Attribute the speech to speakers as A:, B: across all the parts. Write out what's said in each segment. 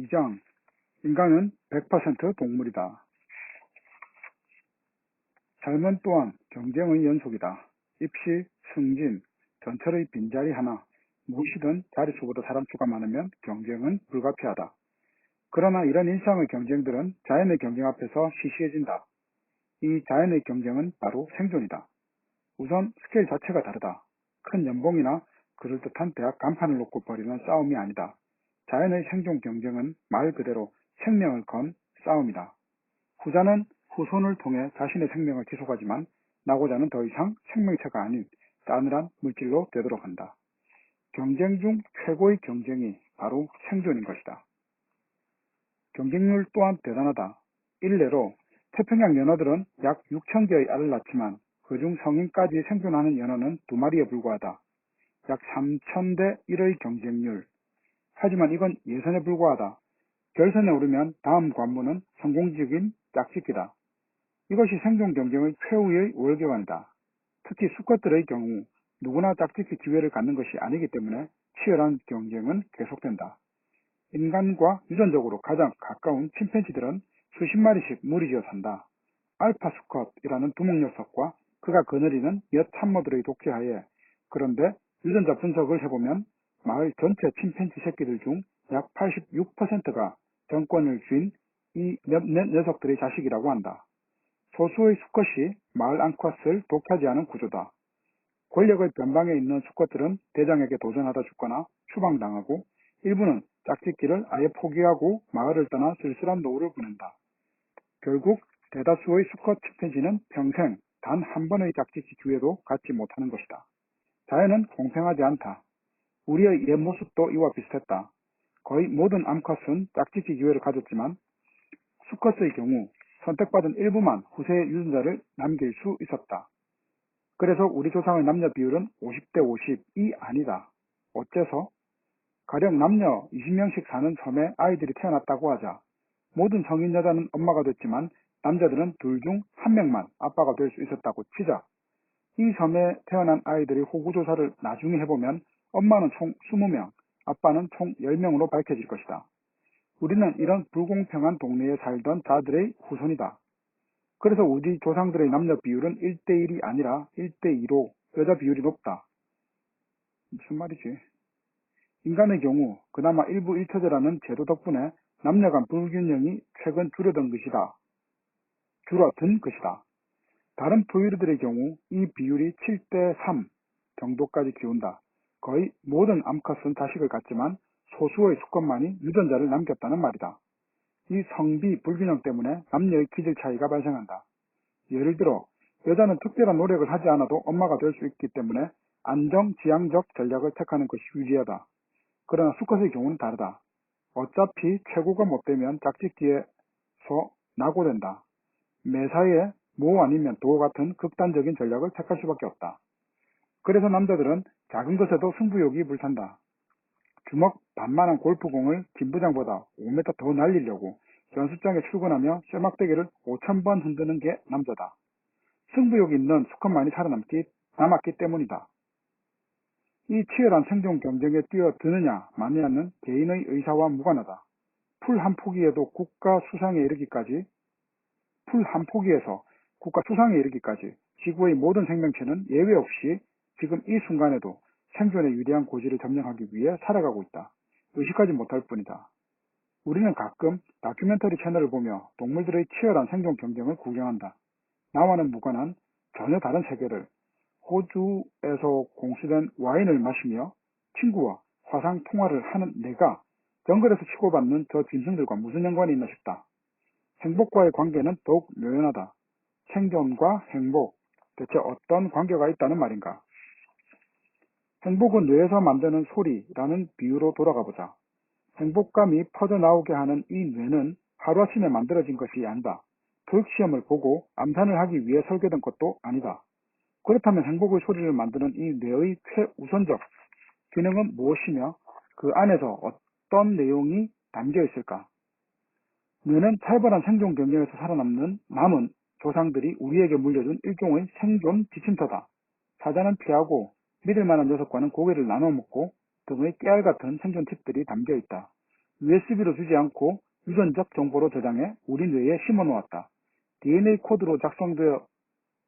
A: 2장 인간은 100% 동물이다. 삶은 또한 경쟁의 연속이다. 입시, 승진, 전철의 빈자리 하나, 무엇이든 자릿수보다 사람수가 많으면 경쟁은 불가피하다. 그러나 이런 일상의 경쟁들은 자연의 경쟁 앞에서 시시해진다. 이 자연의 경쟁은 바로 생존이다. 우선 스케일 자체가 다르다. 큰 연봉이나 그럴듯한 대학 간판을 놓고 벌이는 싸움이 아니다. 자연의 생존 경쟁은 말 그대로 생명을 건 싸움이다. 후자는 후손을 통해 자신의 생명을 지속하지만 나고자는 더 이상 생명체가 아닌 싸늘한 물질로 되도록 한다. 경쟁 중 최고의 경쟁이 바로 생존인 것이다. 경쟁률 또한 대단하다. 일례로 태평양 연어들은 약 6,000개의 알을 낳지만 그중 성인까지 생존하는 연어는 2마리에 불과하다. 약 3,000대 1의 경쟁률. 하지만 이건 예선에 불과하다. 결선에 오르면 다음 관문은 성공적인 짝짓기다. 이것이 생존 경쟁의 최후의 월계관이다. 특히 수컷들의 경우 누구나 짝짓기 기회를 갖는 것이 아니기 때문에 치열한 경쟁은 계속된다. 인간과 유전적으로 가장 가까운 침팬지들은 수십 마리씩 무리지어 산다. 알파 수컷이라는 두목 녀석과 그가 거느리는 몇 참모들의 독재하에 그런데 유전자 분석을 해보면 마을 전체 침팬지 새끼들 중 약 86%가 정권을 쥔 이 몇몇 녀석들의 자식이라고 한다. 소수의 수컷이 마을 암컷을 독하지 않은 구조다. 권력의 변방에 있는 수컷들은 대장에게 도전하다 죽거나 추방당하고 일부는 짝짓기를 아예 포기하고 마을을 떠나 쓸쓸한 노후를 보낸다. 결국 대다수의 수컷 침팬지는 평생 단 한 번의 짝짓기 기회도 갖지 못하는 것이다. 자연은 공평하지 않다. 우리의 옛 모습도 이와 비슷했다. 거의 모든 암컷은 짝짓기 기회를 가졌지만 수컷의 경우 선택받은 일부만 후세의 유전자를 남길 수 있었다. 그래서 우리 조상의 남녀 비율은 50대 50이 아니다. 어째서? 가령 남녀 20명씩 사는 섬에 아이들이 태어났다고 하자. 모든 성인 여자는 엄마가 됐지만 남자들은 둘 중 한 명만 아빠가 될 수 있었다고 치자. 이 섬에 태어난 아이들의 호구조사를 나중에 해보면 엄마는 총 20명, 아빠는 총 10명으로 밝혀질 것이다. 우리는 이런 불공평한 동네에 살던 자들의 후손이다. 그래서 우리 조상들의 남녀 비율은 1대1이 아니라 1대2로 여자 비율이 높다. 무슨 말이지? 인간의 경우 그나마 일부 일처제라는 제도 덕분에 남녀 간 불균형이 최근 줄어든 것이다. 다른 포유류들의 경우 이 비율이 7대3 정도까지 기운다. 거의 모든 암컷은 자식을 갖지만 소수의 수컷만이 유전자를 남겼다는 말이다. 이 성비 불균형 때문에 남녀의 기질 차이가 발생한다. 예를 들어 여자는 특별한 노력을 하지 않아도 엄마가 될 수 있기 때문에 안정지향적 전략을 택하는 것이 유리하다. 그러나 수컷의 경우는 다르다. 어차피 최고가 못되면 짝짓기에서 낙오된다. 매사에 모 아니면 도 같은 극단적인 전략을 택할 수밖에 없다. 그래서 남자들은 작은 것에도 승부욕이 불탄다. 주먹 반만한 골프공을 김부장보다 5m 더 날리려고 연습장에 출근하며 쇠막대기를 5,000번 흔드는 게 남자다. 승부욕이 있는 수컷만이 남았기 때문이다. 이 치열한 생존 경쟁에 뛰어드느냐 마느냐는 개인의 의사와 무관하다. 풀 한 포기에서 국가 수상에 이르기까지 지구의 모든 생명체는 예외 없이 지금 이 순간에도 생존에 유리한 고지를 점령하기 위해 살아가고 있다. 의식하지 못할 뿐이다. 우리는 가끔 다큐멘터리 채널을 보며 동물들의 치열한 생존 경쟁을 구경한다. 나와는 무관한 전혀 다른 세계를 호주에서 공수된 와인을 마시며 친구와 화상 통화를 하는 내가 정글에서 치고받는 저 짐승들과 무슨 연관이 있나 싶다. 행복과의 관계는 더욱 묘연하다. 생존과 행복, 대체 어떤 관계가 있다는 말인가? 행복은 뇌에서 만드는 소리라는 비유로 돌아가 보자. 행복감이 퍼져나오게 하는 이 뇌는 하루아침에 만들어진 것이 아니다. 교육시험을 보고 암산을 하기 위해 설계된 것도 아니다. 그렇다면 행복의 소리를 만드는 이 뇌의 최우선적 기능은 무엇이며 그 안에서 어떤 내용이 담겨 있을까? 뇌는 살벌한 생존 경쟁에서 살아남은 남은 조상들이 우리에게 물려준 일종의 생존 지침서다. 사자는 피하고 믿을 만한 녀석과는 고개를 나눠 먹고 등의 깨알 같은 생존 팁들이 담겨 있다. USB로 주지 않고 유전적 정보로 저장해 우리 뇌에 심어놓았다. DNA 코드로 작성되어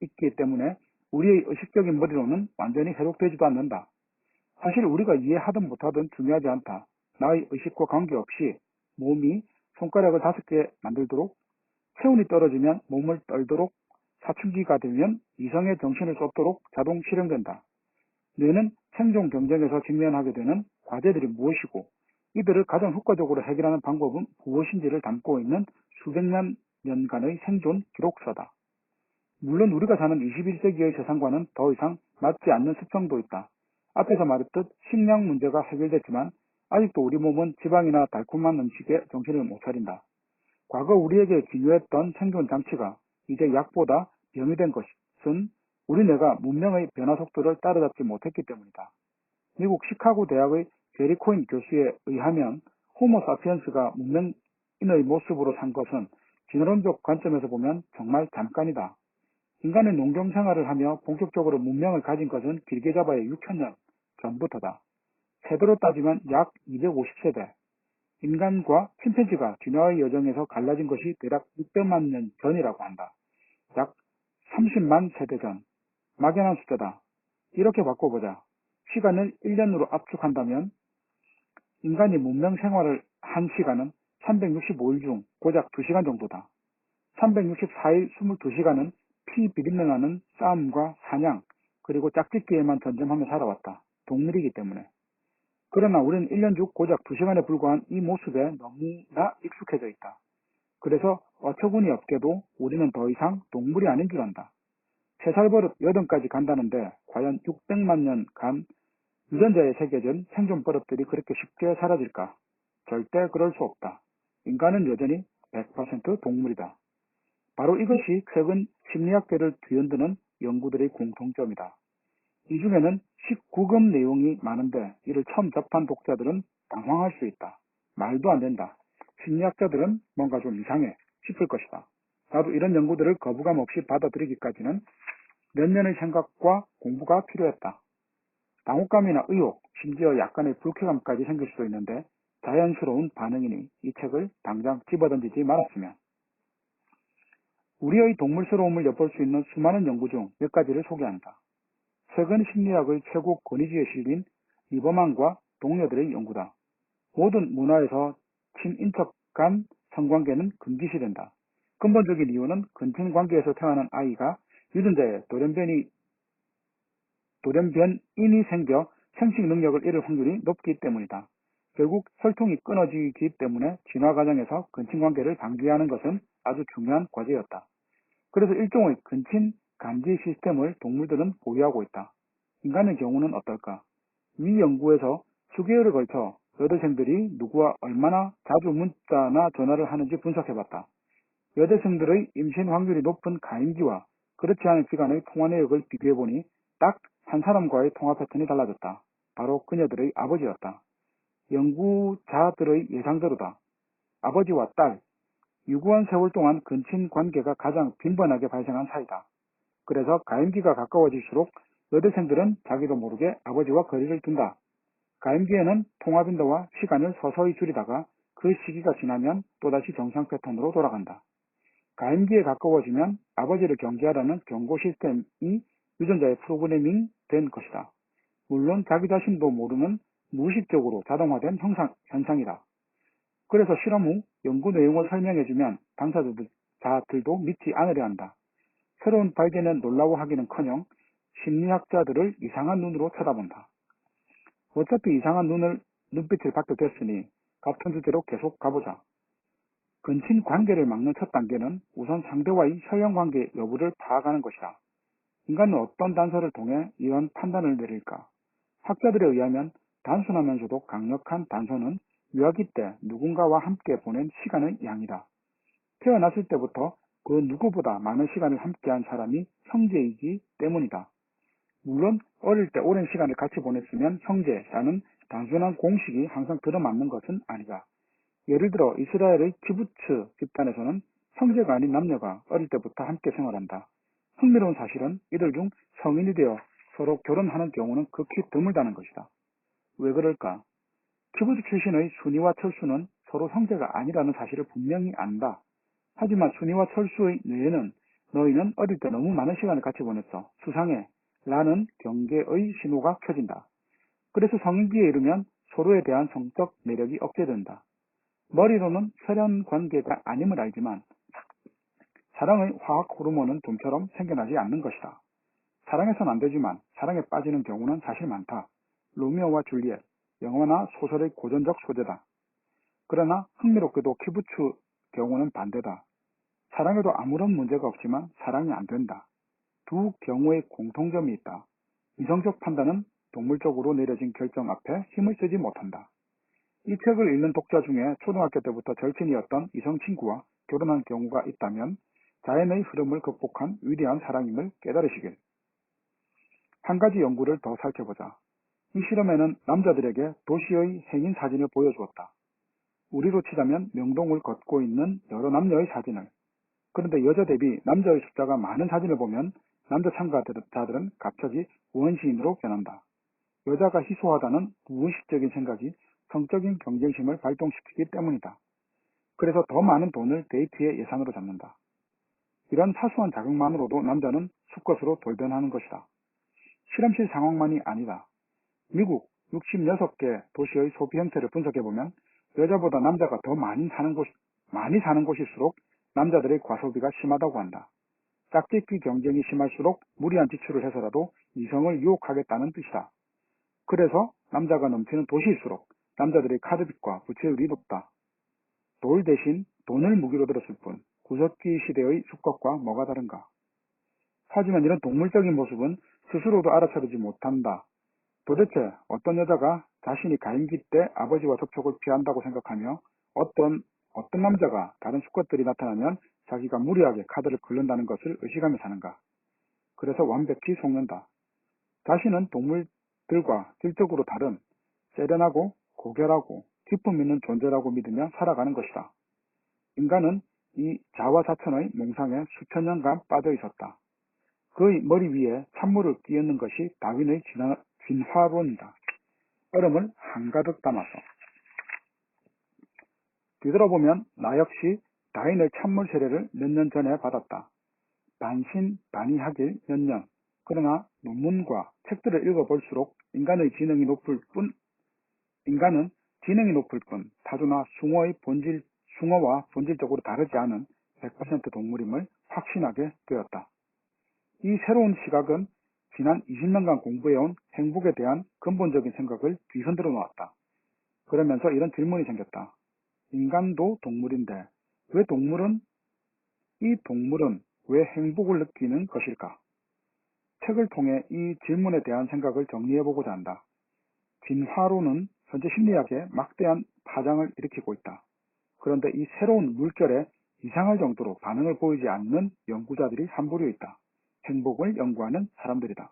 A: 있기 때문에 우리의 의식적인 머리로는 완전히 해독되지도 않는다. 사실 우리가 이해하든 못하든 중요하지 않다. 나의 의식과 관계없이 몸이 손가락을 5개 만들도록, 체온이 떨어지면 몸을 떨도록, 사춘기가 되면 이성의 정신을 쏟도록 자동 실행된다. 뇌는 생존 경쟁에서 직면하게 되는 과제들이 무엇이고 이들을 가장 효과적으로 해결하는 방법은 무엇인지를 담고 있는 수백만 년간의 생존 기록서다. 물론 우리가 사는 21세기의 세상과는 더 이상 맞지 않는 습성도 있다. 앞에서 말했듯 식량 문제가 해결됐지만 아직도 우리 몸은 지방이나 달콤한 음식에 정신을 못 차린다. 과거 우리에게 기묘했던 생존 장치가 이제 약보다 병이 된 것은 우리 뇌가 문명의 변화 속도를 따라잡지 못했기 때문이다. 미국 시카고 대학의 제리 코인 교수에 의하면 호모 사피엔스가 문명인의 모습으로 산 것은 진화론적 관점에서 보면 정말 잠깐이다. 인간의 농경 생활을 하며 본격적으로 문명을 가진 것은 길게 잡아야 6천년 전부터다. 세대로 따지면 약 250세대. 인간과 침팬지가 진화의 여정에서 갈라진 것이 대략 600만 년 전이라고 한다. 약 30만 세대 전. 막연한 숫자다. 이렇게 바꿔보자. 시간을 1년으로 압축한다면 인간이 문명 생활을 한 시간은 365일 중 고작 2시간 정도다. 364일 22시간은 피 비린내 나는 싸움과 사냥, 그리고 짝짓기에만 전념하며 살아왔다. 동물이기 때문에. 그러나 우리는 1년 중 고작 2시간에 불과한 이 모습에 너무나 익숙해져 있다. 그래서 어처구니 없게도 우리는 더 이상 동물이 아닌 줄 안다. 3살 버릇 8까지 간다는데 과연 600만 년간 유전자에 새겨진 생존 버릇들이 그렇게 쉽게 사라질까? 절대 그럴 수 없다. 인간은 여전히 100% 동물이다. 바로 이것이 최근 심리학계를 뒤흔드는 연구들의 공통점이다. 이 중에는 19금 내용이 많은데 이를 처음 접한 독자들은 당황할 수 있다. 말도 안 된다. 심리학자들은 뭔가 좀 이상해 싶을 것이다. 나도 이런 연구들을 거부감 없이 받아들이기까지는 몇 년의 생각과 공부가 필요했다. 당혹감이나 의혹, 심지어 약간의 불쾌감까지 생길 수도 있는데 자연스러운 반응이니 이 책을 당장 집어던지지 말았으면. 우리의 동물스러움을 엿볼 수 있는 수많은 연구 중 몇 가지를 소개한다. 최근 심리학의 최고 권위지에 실린 리버만과 동료들의 연구다. 모든 문화에서 친인척 간 성관계는 금기시된다. 근본적인 이유는 근친관계에서 태어난 아이가 유전자에 돌연변인이 생겨 생식 능력을 잃을 확률이 높기 때문이다. 결국 혈통이 끊어지기 때문에 진화 과정에서 근친관계를 방지하는 것은 아주 중요한 과제였다. 그래서 일종의 근친 감지 시스템을 동물들은 보유하고 있다. 인간의 경우는 어떨까? 위 연구에서 수개월에 걸쳐 여대생들이 누구와 얼마나 자주 문자나 전화를 하는지 분석해봤다. 여대생들의 임신 확률이 높은 가임기와 그렇지 않은 기간의 통화 내역을 비교해보니 딱 한 사람과의 통화 패턴이 달라졌다. 바로 그녀들의 아버지였다. 연구자들의 예상대로다. 아버지와 딸, 유구한 세월 동안 근친 관계가 가장 빈번하게 발생한 사이다. 그래서 가임기가 가까워질수록 여대생들은 자기도 모르게 아버지와 거리를 둔다. 가임기에는 통화 빈도와 시간을 서서히 줄이다가 그 시기가 지나면 또다시 정상 패턴으로 돌아간다. 가임기에 가까워지면 아버지를 경계하라는 경고 시스템이 유전자에 프로그래밍 된 것이다. 물론 자기 자신도 모르는 무의식적으로 자동화된 현상이다. 그래서 실험 후 연구 내용을 설명해주면 당사자들도 믿지 않으려 한다. 새로운 발견에 놀라워하기는커녕 심리학자들을 이상한 눈으로 쳐다본다. 어차피 이상한 눈빛을 받게 됐으니 같은 주제로 계속 가보자. 근친 관계를 막는 첫 단계는 우선 상대와의 혈연 관계 여부를 파악하는 것이다. 인간은 어떤 단서를 통해 이런 판단을 내릴까? 학자들에 의하면 단순하면서도 강력한 단서는 유아기 때 누군가와 함께 보낸 시간의 양이다. 태어났을 때부터 그 누구보다 많은 시간을 함께한 사람이 형제이기 때문이다. 물론 어릴 때 오랜 시간을 같이 보냈으면 형제라는 단순한 공식이 항상 들어맞는 것은 아니다. 예를 들어 이스라엘의 키부츠 집단에서는 형제가 아닌 남녀가 어릴 때부터 함께 생활한다. 흥미로운 사실은 이들 중 성인이 되어 서로 결혼하는 경우는 극히 드물다는 것이다. 왜 그럴까? 키부츠 출신의 순이와 철수는 서로 형제가 아니라는 사실을 분명히 안다. 하지만 순이와 철수의 뇌에는 너희는 어릴 때 너무 많은 시간을 같이 보냈어. 수상해. 라는 경계의 신호가 켜진다. 그래서 성인기에 이르면 서로에 대한 성적 매력이 억제된다. 머리로는 혈연 관계가 아님을 알지만 사랑의 화학 호르몬은 좀처럼 생겨나지 않는 것이다. 사랑해선 안 되지만 사랑에 빠지는 경우는 사실 많다. 로미오와 줄리엣, 영화나 소설의 고전적 소재다. 그러나 흥미롭게도 키부츠 경우는 반대다. 사랑에도 아무런 문제가 없지만 사랑이 안 된다. 두 경우의 공통점이 있다. 이성적 판단은 동물적으로 내려진 결정 앞에 힘을 쓰지 못한다. 이 책을 읽는 독자 중에 초등학교 때부터 절친이었던 이성 친구와 결혼한 경우가 있다면 자연의 흐름을 극복한 위대한 사랑임을 깨달으시길. 한 가지 연구를 더 살펴보자. 이 실험에는 남자들에게 도시의 행인 사진을 보여주었다. 우리로 치자면 명동을 걷고 있는 여러 남녀의 사진을. 그런데 여자 대비 남자의 숫자가 많은 사진을 보면 남자 참가자들은 갑자기 원시인으로 변한다. 여자가 희소하다는 무의식적인 생각이 성적인 경쟁심을 발동시키기 때문이다. 그래서 더 많은 돈을 데이트의 예산으로 잡는다. 이런 사소한 자극만으로도 남자는 수컷으로 돌변하는 것이다. 실험실 상황만이 아니다. 미국 66개 도시의 소비 형태를 분석해보면 여자보다 남자가 더 많이 사는 곳일수록 남자들의 과소비가 심하다고 한다. 짝짓기 경쟁이 심할수록 무리한 지출을 해서라도 이성을 유혹하겠다는 뜻이다. 그래서 남자가 넘치는 도시일수록 남자들의 카드빚과 부채율이 높다. 돌 대신 돈을 무기로 들었을 뿐 구석기 시대의 수컷과 뭐가 다른가. 하지만 이런 동물적인 모습은 스스로도 알아차리지 못한다. 도대체 어떤 여자가 자신이 가임기 때 아버지와 접촉을 피한다고 생각하며 어떤 남자가 다른 수컷들이 나타나면 자기가 무리하게 카드를 긁는다는 것을 의식하며 사는가. 그래서 완벽히 속는다. 자신은 동물들과 질적으로 다른 세련하고 고결하고 기품 있는 존재라고 믿으며 살아가는 것이다. 인간은 이 자화자찬의 몽상에 수천 년간 빠져 있었다. 그의 머리 위에 찬물을 끼얹는 것이 다윈의 진화론이다. 얼음을 한가득 담아서. 뒤돌아보면 나 역시 다윈의 찬물 세례를 몇 년 전에 받았다. 반신반의하길 몇 년. 그러나 논문과 책들을 읽어볼수록 인간은 지능이 높을 뿐 타조나 숭어와 본질적으로 다르지 않은 100% 동물임을 확신하게 되었다. 이 새로운 시각은 지난 20년간 공부해온 행복에 대한 근본적인 생각을 뒤흔들어 놓았다. 그러면서 이런 질문이 생겼다. 인간도 동물인데 이 동물은 왜 행복을 느끼는 것일까? 책을 통해 이 질문에 대한 생각을 정리해보고자 한다. 진화론은 현재 심리학에 막대한 파장을 일으키고 있다. 그런데 이 새로운 물결에 이상할 정도로 반응을 보이지 않는 연구자들이 한 부류 있다. 행복을 연구하는 사람들이다.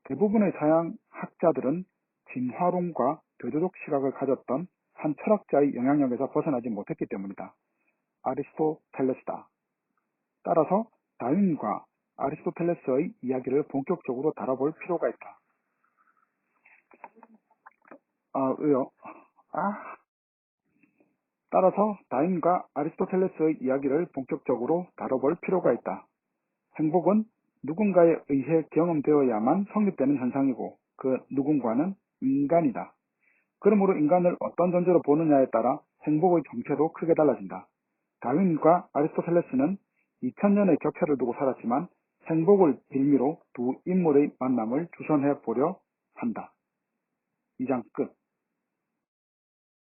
A: 대부분의 서양 학자들은 진화론과 대조적 시각을 가졌던 한 철학자의 영향력에서 벗어나지 못했기 때문이다. 아리스토텔레스다. 따라서 다윈과 아리스토텔레스의 이야기를 본격적으로 다뤄볼 필요가 있다. 따라서 다윈과 아리스토텔레스의 이야기를 본격적으로 다뤄볼 필요가 있다. 행복은 누군가에 의해 경험되어야만 성립되는 현상이고 그 누군가는 인간이다. 그러므로 인간을 어떤 존재로 보느냐에 따라 행복의 정체도 크게 달라진다. 다윈과 아리스토텔레스는 2000년의 격차를 두고 살았지만 행복을 빌미로 두 인물의 만남을 주선해 보려 한다. 2장 끝.